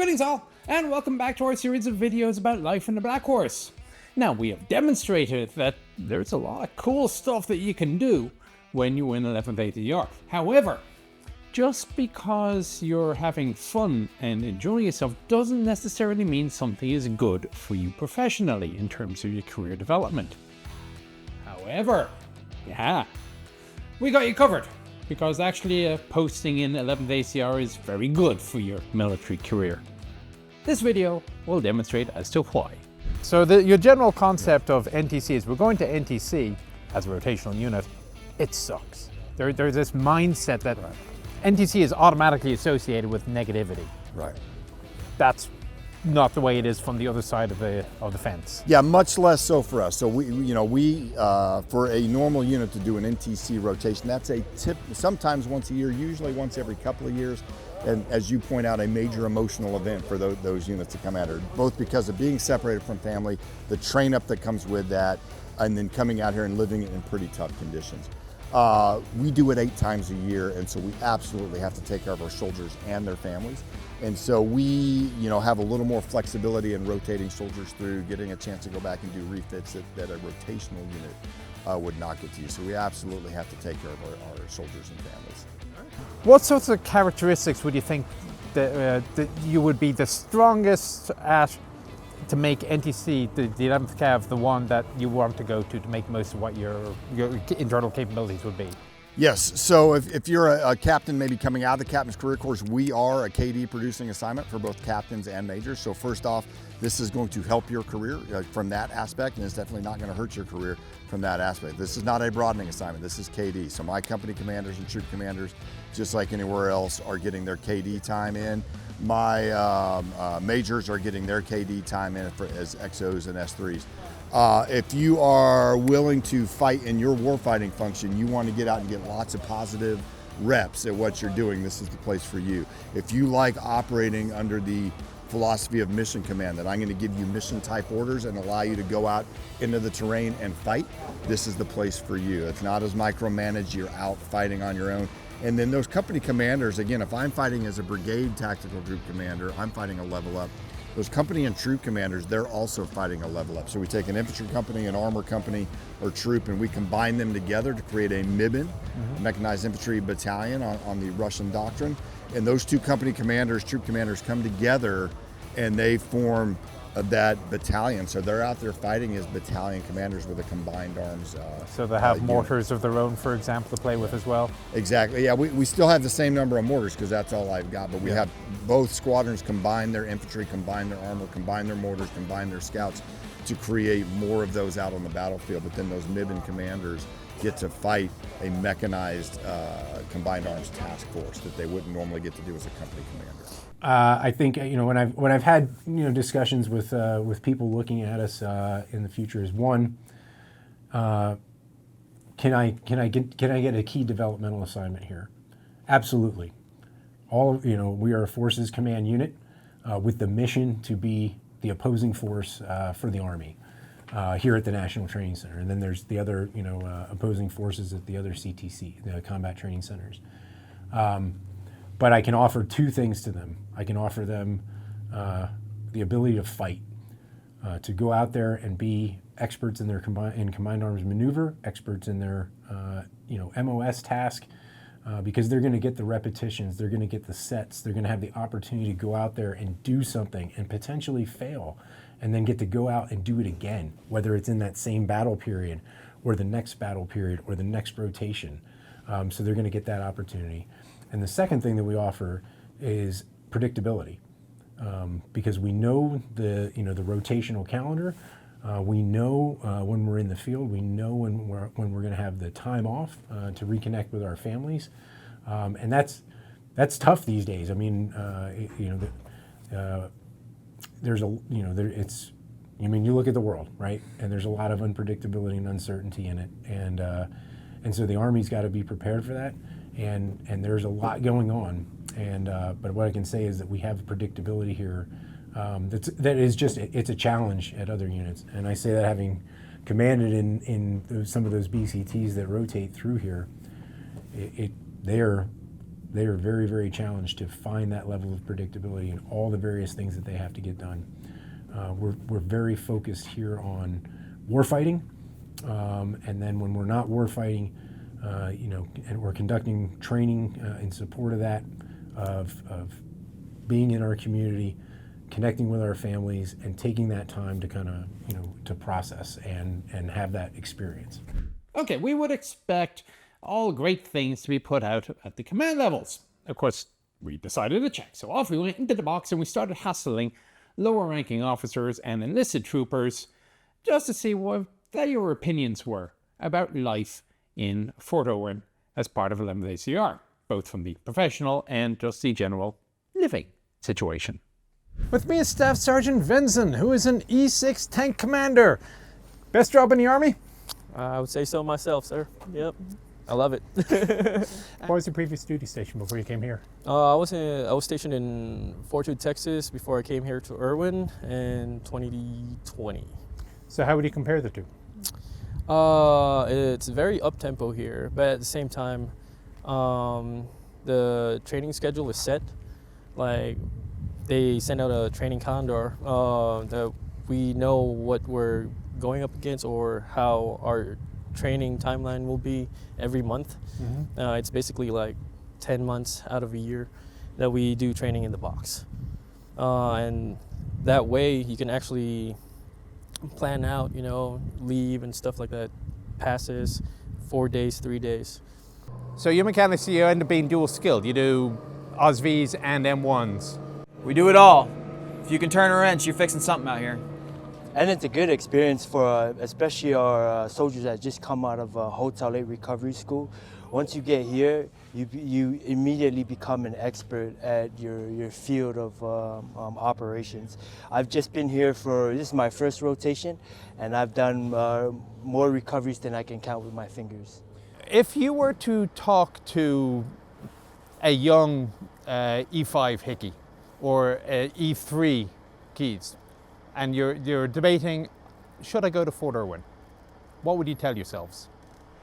Greetings all, and welcome back to our series of videos about life in the Blackhorse. Now, we have demonstrated that there's a lot of cool stuff that you can do when you win 11th ACR. However, just because you're having fun and enjoying yourself doesn't necessarily mean something is good for you professionally in terms of your career development. However, we got you covered, because actually posting in 11th ACR is very good for your military career. This video will demonstrate as to why. So your general concept of NTC is we're going to NTC as a rotational unit, it sucks. There's this mindset that NTC is automatically associated with negativity. Right. That's not the way it is from the other side of the fence. Yeah, much less so for us. So we for a normal unit to do an NTC rotation, that's a tip, sometimes once a year, usually once every couple of years. And as you point out, a major emotional event for those units to come out here, both because of being separated from family, the train up that comes with that, and then coming out here and living in pretty tough conditions. We do it 8 times a year, and so we absolutely have to take care of our soldiers and their families. And so we, have a little more flexibility in rotating soldiers through, getting a chance to go back and do refits that a rotational unit would not get to you. So we absolutely have to take care of our soldiers and families. What sorts of characteristics would you think that you would be the strongest at to make NTC, the 11th Cav, the one that you want to go to make most of what your internal capabilities would be? Yes, so if you're a captain maybe coming out of the captain's career course, we are a KD producing assignment for both captains and majors. So first off, this is going to help your career from that aspect, and it's definitely not going to hurt your career from that aspect. This is not a broadening assignment, this is KD. So my company commanders and troop commanders, just like anywhere else, are getting their KD time in. My majors are getting their KD time in as XOs and S3s. If you are willing to fight in your warfighting function, you want to get out and get lots of positive reps at what you're doing, this is the place for you. If you like operating under the philosophy of mission command, that I'm going to give you mission type orders and allow you to go out into the terrain and fight, this is the place for you. It's not as micromanaged, you're out fighting on your own. And then those company commanders, again, if I'm fighting as a brigade tactical group commander, I'm fighting a level up. Those company and troop commanders, they're also fighting a level up. So we take an infantry company, an armor company, or troop, and we combine them together to create a MIBN, mechanized infantry battalion on the Russian doctrine. And those two company commanders, troop commanders come together and they form that battalion. So they're out there fighting as battalion commanders with a combined arms. So they have unit. mortars of their own, for example, to play with as well? Exactly, yeah, we still have the same number of mortars because that's all I've got, but we have both squadrons combine their infantry, combine their armor, combine their mortars, combine their scouts to create more of those out on the battlefield. But then those MIBN commanders get to fight a mechanized combined arms task force that they wouldn't normally get to do as a company commander. I think when I've had discussions with people looking at us in the future is one, can I get a key developmental assignment here? Absolutely. We are a forces command unit with the mission to be the opposing force for the Army here at the National Training Center, and then there's the other opposing forces at the other CTC, the combat training centers. But I can offer 2 things to them. I can offer them the ability to fight, to go out there and be experts in their combined arms maneuver, experts in their MOS task, because they're going to get the repetitions, they're going to get the sets, they're going to have the opportunity to go out there and do something and potentially fail, and then get to go out and do it again, whether it's in that same battle period or the next battle period or the next rotation. So they're going to get that opportunity. And the second thing that we offer is predictability, because we know the rotational calendar. We know when we're in the field. We know when we're going to have the time off to reconnect with our families, and that's tough these days. I mean, there's you look at the world, right? And there's a lot of unpredictability and uncertainty in it, and so the Army's got to be prepared for that. And there's a lot going on, but what I can say is that we have predictability here. It's a challenge at other units, and I say that having commanded in some of those BCTs that rotate through here. They're they are very, very challenged to find that level of predictability in all the various things that they have to get done. We're very focused here on warfighting, and then when we're not warfighting, and we're conducting training in support of that, of being in our community, connecting with our families, and taking that time to kind of, to process and have that experience. Okay, we would expect all great things to be put out at the command levels. Of course, we decided to check. So off we went into the box and we started hassling lower ranking officers and enlisted troopers just to see what their opinions were about life in Fort Irwin as part of 11th ACR, both from the professional and just the general living situation. With me is Staff Sergeant Vincent, who is an E6 tank commander. Best job in the Army? I would say so myself, sir. Yep, I love it. What was your previous duty station before you came here? I was stationed in Fort Hood, Texas, before I came here to Irwin in 2020. So how would you compare the two? It's very up-tempo here, but at the same time, the training schedule is set. Like, they send out a training calendar that we know what we're going up against or how our training timeline will be every month. Mm-hmm. It's basically like 10 months out of a year that we do training in the box. And that way you can actually plan out, leave and stuff like that, passes, 4 days, 3 days. So your mechanics, you end up being dual skilled. You do OSVs and M1s. We do it all. If you can turn a wrench, you're fixing something out here. And it's a good experience for especially our soldiers that just come out of Hotel 8 recovery school. Once you get here, you immediately become an expert at your field of operations. I've just been here this is my first rotation, and I've done more recoveries than I can count with my fingers. If you were to talk to a young E5 Hickey or E3 Keys, and you're debating, should I go to Fort Irwin? What would you tell yourselves?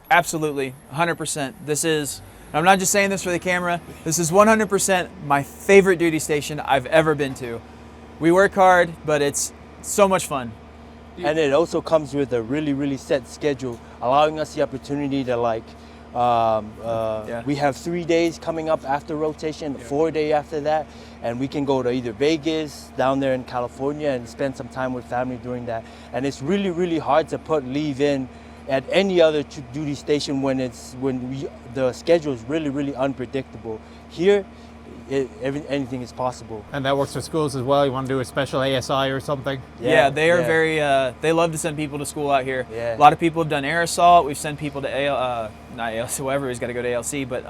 Absolutely, 100%. I'm not just saying this for the camera, this is 100% my favorite duty station I've ever been to. We work hard, but it's so much fun. And it also comes with a really, really set schedule, allowing us the opportunity to we have 3 days coming up after rotation, 4 day after that, and we can go to either Vegas, down there in California, and spend some time with family during that. And it's really, really hard to put leave in at any other duty station when the schedule is really, really unpredictable. Here, anything is possible. And that works for schools as well? You want to do a special ASI or something? Yeah, they are very, they love to send people to school out here. Yeah. A lot of people have done air assault. We've sent people to not ALC, whoever has got to go to ALC, but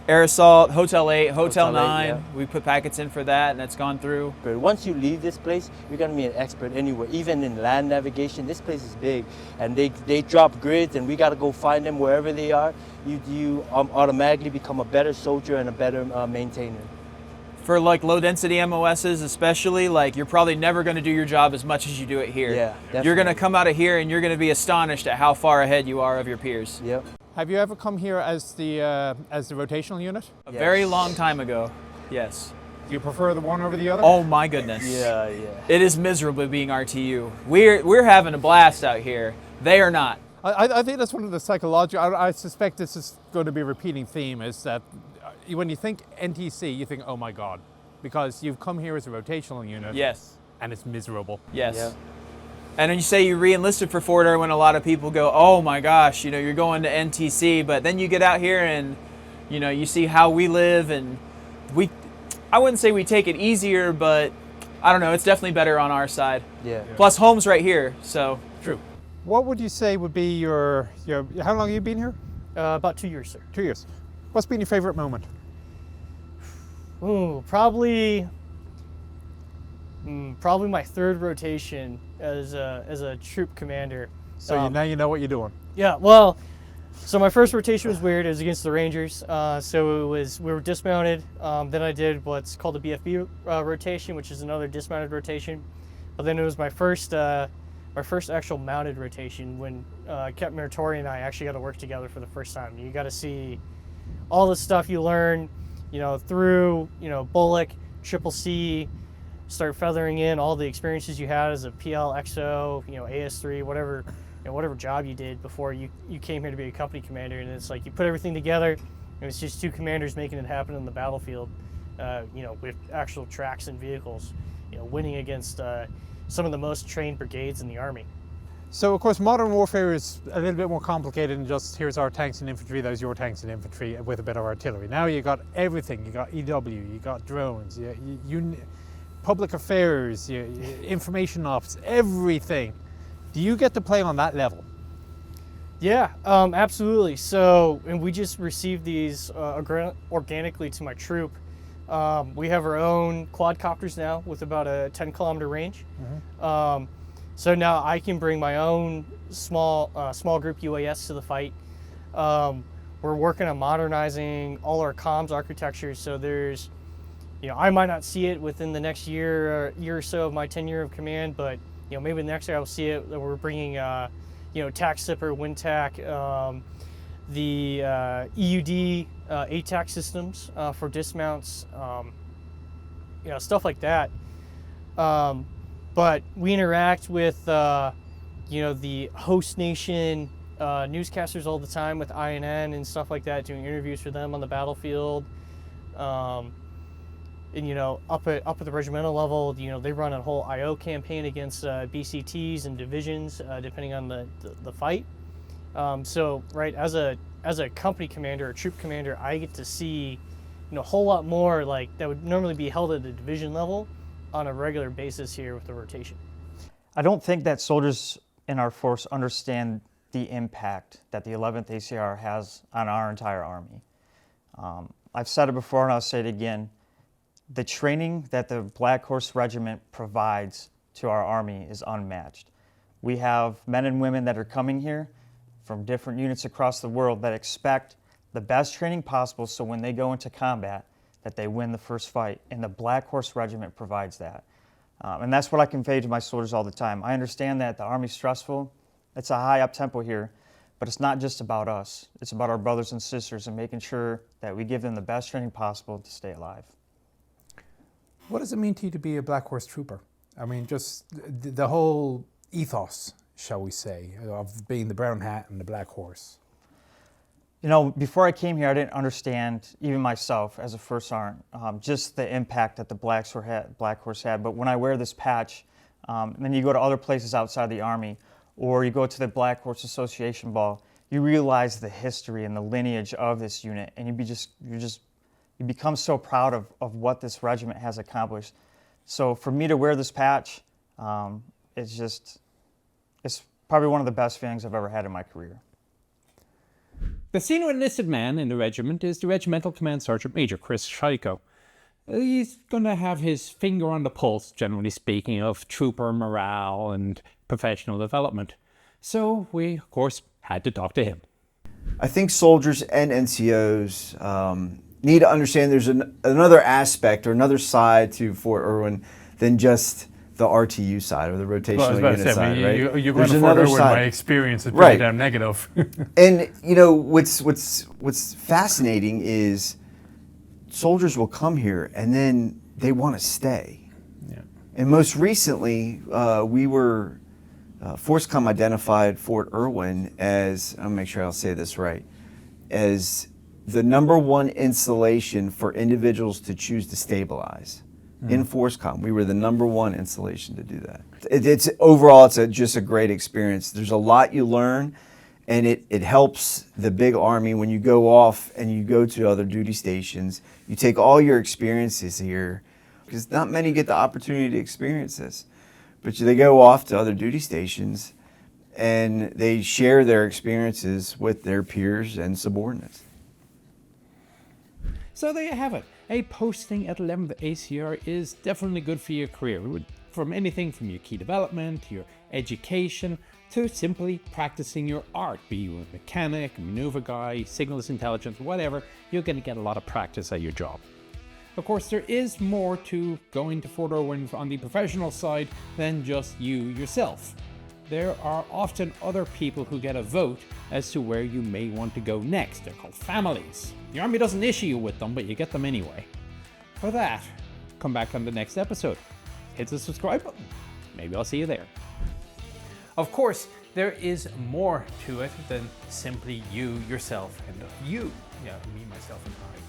air assault, Hotel 8, Hotel 9. Yeah. We put packets in for that, and that's gone through. But once you leave this place, you're going to be an expert anywhere. Even in land navigation, this place is big, and they drop grids, and we got to go find them wherever they are. You automatically become a better soldier and a better maintainer. For like low density MOSs especially, like you're probably never going to do your job as much as you do it here. Yeah, definitely. You're going to come out of here and you're going to be astonished at how far ahead you are of your peers. Yep. Have you ever come here as the rotational unit? A very long time ago, yes. Do you prefer the one over the other? Oh my goodness. Yeah. It is miserable being RTU. We're having a blast out here. They are not. I think that's one of the psychological, I suspect this is going to be a repeating theme, is that when you think NTC, you think, oh my God, because you've come here as a rotational unit. Yes. And it's miserable. Yes. Yeah. And when you say you re-enlisted for Fort Irwin, a lot of people go, oh my gosh, you're going to NTC, but then you get out here and, you see how we live, and I wouldn't say we take it easier, but I don't know, it's definitely better on our side. Yeah. Plus home's right here, so. True. What would you say would be your how long have you been here? About 2 years, sir. 2 years. What's been your favorite moment? Ooh, probably my third rotation as a troop commander. So now you know what you're doing. Yeah, well, so my first rotation was weird. It was against the Rangers. So we were dismounted. Then I did what's called the BFB rotation, which is another dismounted rotation. But then it was my first actual mounted rotation when Captain Meritori and I actually got to work together for the first time. You got to see all the stuff you learn, through, Bullock, Triple C, start feathering in all the experiences you had as a PL, XO, AS3, whatever, whatever job you did before you came here to be a company commander. And it's like you put everything together, and it's just two commanders making it happen in the battlefield, with actual tracks and vehicles, winning against some of the most trained brigades in the Army. So of course modern warfare is a little bit more complicated than just here's our tanks and infantry, those your tanks and infantry with a bit of artillery. Now you got everything, you got EW, you got drones, you public affairs, information ops, everything. Do you get to play on that level? Yeah, absolutely. So, and we just received these organically to my troop. We have our own quadcopters now with about a 10-kilometer range. Mm-hmm. So now I can bring my own small group UAS to the fight. We're working on modernizing all our comms architecture. So there's, I might not see it within the next year or so of my tenure of command, but maybe the next year I'll see it. That we're bringing, TAC Zipper, WinTAC, the EUD, ATAC systems for dismounts, stuff like that. But we interact with, the host nation newscasters all the time with INN and stuff like that, doing interviews for them on the battlefield. And up at the regimental level, they run a whole IO campaign against BCTs and divisions, depending on the fight. So right, as a company commander or troop commander, I get to see a whole lot more like that would normally be held at the division level on a regular basis here with the rotation. I don't think that soldiers in our force understand the impact that the 11th ACR has on our entire Army. I've said it before and I'll say it again. The training that the Blackhorse Regiment provides to our Army is unmatched. We have men and women that are coming here from different units across the world that expect the best training possible so when they go into combat that they win the first fight, and the Blackhorse Regiment provides that. And that's what I convey to my soldiers all the time. I understand that the Army's stressful, it's a high up tempo here, but it's not just about us. It's about our brothers and sisters and making sure that we give them the best training possible to stay alive. What does it mean to you to be a Blackhorse trooper? I mean, just the whole ethos, shall we say, of being the brown hat and the black horse. Before I came here, I didn't understand, even myself as a first sergeant, just the impact that the Blackhorse had. But when I wear this patch, and then you go to other places outside the Army, or you go to the Blackhorse Association Ball, you realize the history and the lineage of this unit, and you become so proud of what this regiment has accomplished. So for me to wear this patch, it's probably one of the best feelings I've ever had in my career. The senior enlisted man in the regiment is the Regimental Command Sergeant Major Chris Scheiko. He's going to have his finger on the pulse, generally speaking, of trooper morale and professional development. So we, of course, had to talk to him. I think soldiers and NCOs need to understand there's another aspect or another side to Fort Irwin than just the RTU side or the rotational unit side, right? You're going to Fort Irwin, my experience is pretty right. damn negative. And what's fascinating is soldiers will come here and then they want to stay. Yeah. And most recently, we were ForceCom identified Fort Irwin as, I'll make sure I'll say this right, as the #1 installation for individuals to choose to stabilize. In ForceCom, we were the #1 installation to do that. Overall, it's just a great experience. There's a lot you learn, and it helps the big Army when you go off and you go to other duty stations. You take all your experiences here, because not many get the opportunity to experience this. But they go off to other duty stations, and they share their experiences with their peers and subordinates. So there you have it. A posting at 11th ACR is definitely good for your career. From anything from your key development, your education, to simply practicing your art. Be you a mechanic, a maneuver guy, signals intelligence, whatever, you're going to get a lot of practice at your job. Of course, there is more to going to Fort Irwin on the professional side than just you yourself. there are often other people who get a vote as to where you may want to go next. They're called families. The Army doesn't issue you with them, but you get them anyway. For that, come back on the next episode. Hit the subscribe button. Maybe I'll see you there. Of course, there is more to it than simply you, yourself, and you. Yeah, me, myself, and I.